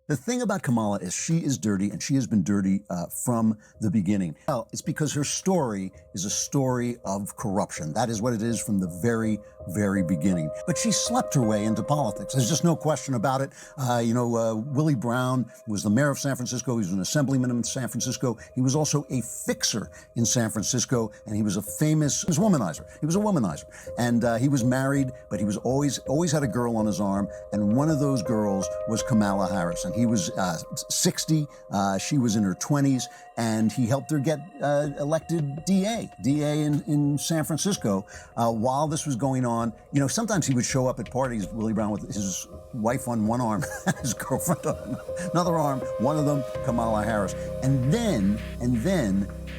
The thing about Kamala is she is dirty, and she has been dirty from the beginning. Well, it's because her story is a story of corruption. That is what it is from the very, very beginning. But she slept her way into politics. There's just no question about it. Willie Brown was the mayor of San Francisco. He was an assemblyman in San Francisco. He was also a fixer in San Francisco, and he was a famous womanizer. He was a womanizer. And he was married, but he was always had a girl on his arm, and one of those girls was Kamala Harris. And he was 60, she was in her 20s, and he helped her get elected DA in San Francisco. While this was going on, sometimes he would show up at parties, Willie Brown, with his wife on one arm, his girlfriend on another arm, one of them, Kamala Harris. And then,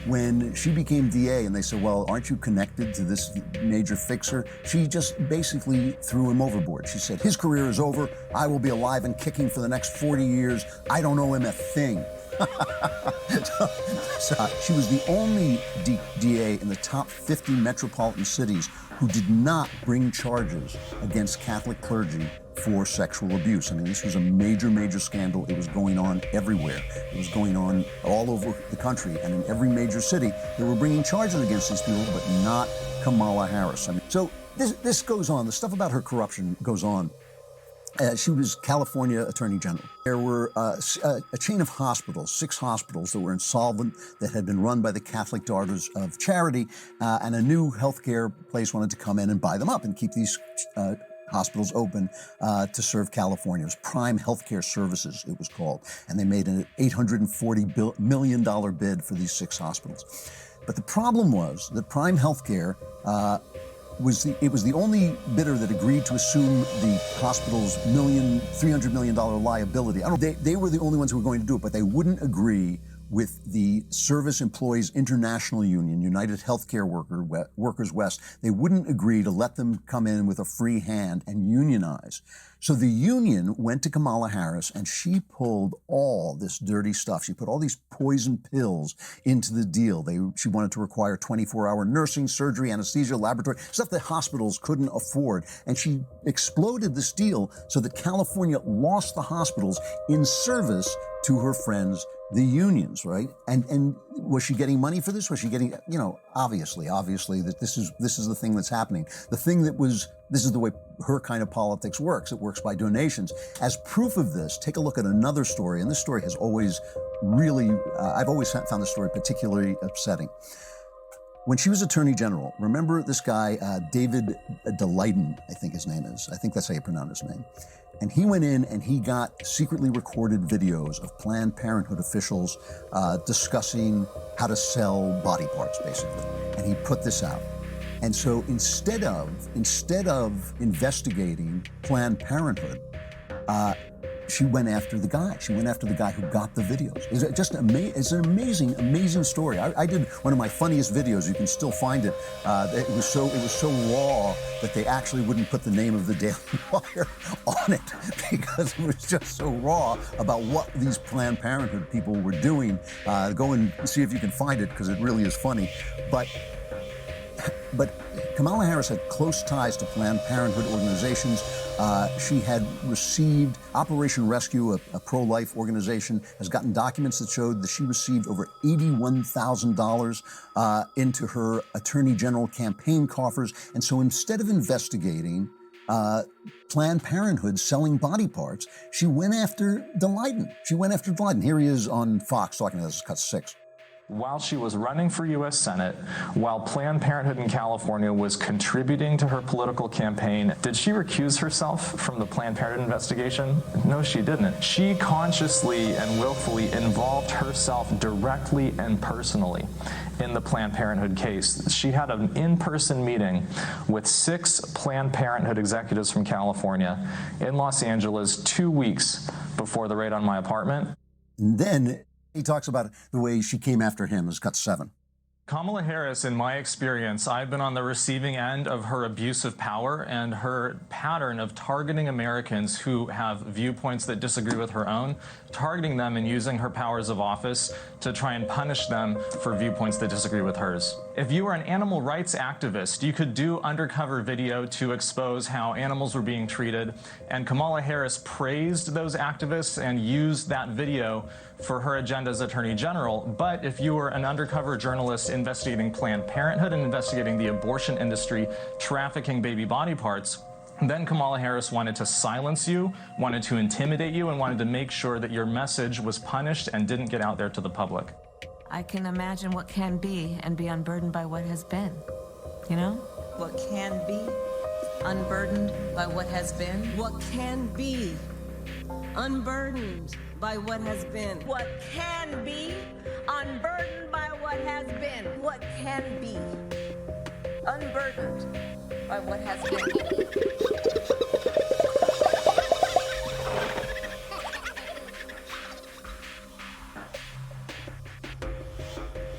when she became DA and they said, well, aren't you connected to this major fixer? She just basically threw him overboard. She said, his career is over. I will be alive and kicking for the next 40 years. I don't owe him a thing. She was the only DA in the top 50 metropolitan cities who did not bring charges against Catholic clergy for sexual abuse. I mean, this was a major, major scandal. It was going on everywhere. It was going on all over the country, and in every major city, they were bringing charges against these people, but not Kamala Harris. I mean, so this goes on. The stuff about her corruption goes on. She was California Attorney General. There were a chain of hospitals, 6 hospitals that were insolvent, that had been run by the Catholic Daughters of Charity, and a new healthcare place wanted to come in and buy them up and keep these hospitals open to serve California. It was Prime Healthcare Services, it was called. And they made an $840 million bid for these 6 hospitals. But the problem was that Prime Healthcare was the only bidder that agreed to assume the hospital's $300 million liability. They were the only ones who were going to do it, but they wouldn't agree with the Service Employees International Union, United Healthcare Workers West. They wouldn't agree to let them come in with a free hand and unionize. So the union went to Kamala Harris, and she pulled all this dirty stuff. She put all these poison pills into the deal. She wanted to require 24-hour nursing, surgery, anesthesia, laboratory, stuff that hospitals couldn't afford. And she exploded this deal so that California lost the hospitals in service to her friends, the unions, right? And was she getting money for this? Was she getting, obviously that this is the thing that's happening. This is the way her kind of politics works. It works by donations. As proof of this, take a look at another story, and this story has always really, I've always found this story particularly upsetting. When she was Attorney General, remember this guy, David DeLayden, I think his name is. I think that's how you pronounce his name. And he went in and he got secretly recorded videos of Planned Parenthood officials discussing how to sell body parts, basically. And he put this out. And so instead of investigating Planned Parenthood, she went after the guy. She went after the guy who got the videos. It's an amazing, amazing story. I did one of my funniest videos. You can still find it. It was so raw that they actually wouldn't put the name of the Daily Wire on it because it was just so raw about what these Planned Parenthood people were doing. Go and see if you can find it because it really is funny. But Kamala Harris had close ties to Planned Parenthood organizations. She had received Operation Rescue, a pro-life organization, has gotten documents that showed that she received over $81,000 into her Attorney General campaign coffers. And so instead of investigating Planned Parenthood selling body parts, she went after DeLayden. Here he is on Fox talking to us, cut 6. While she was running for U.S. Senate, while Planned Parenthood in California was contributing to her political campaign, did she recuse herself from the Planned Parenthood investigation? No, she didn't. She consciously and willfully involved herself directly and personally in the Planned Parenthood case. She had an in-person meeting with 6 Planned Parenthood executives from California in Los Angeles 2 weeks before the raid on my apartment. And then he talks about the way she came after him as cut 7. Kamala Harris, in my experience, I've been on the receiving end of her abuse of power and her pattern of targeting Americans who have viewpoints that disagree with her own, targeting them and using her powers of office to try and punish them for viewpoints that disagree with hers. If you were an animal rights activist, you could do undercover video to expose how animals were being treated, and Kamala Harris praised those activists and used that video for her agenda as Attorney General. But if you were an undercover journalist investigating Planned Parenthood and investigating the abortion industry trafficking baby body parts, then Kamala Harris wanted to silence you, wanted to intimidate you, and wanted to make sure that your message was punished and didn't get out there to the public. I can imagine what can be and be unburdened by what has been, you know? What can be unburdened by what has been. What can be unburdened by what has been. What can be unburdened by what has been. What can be unburdened by what has been.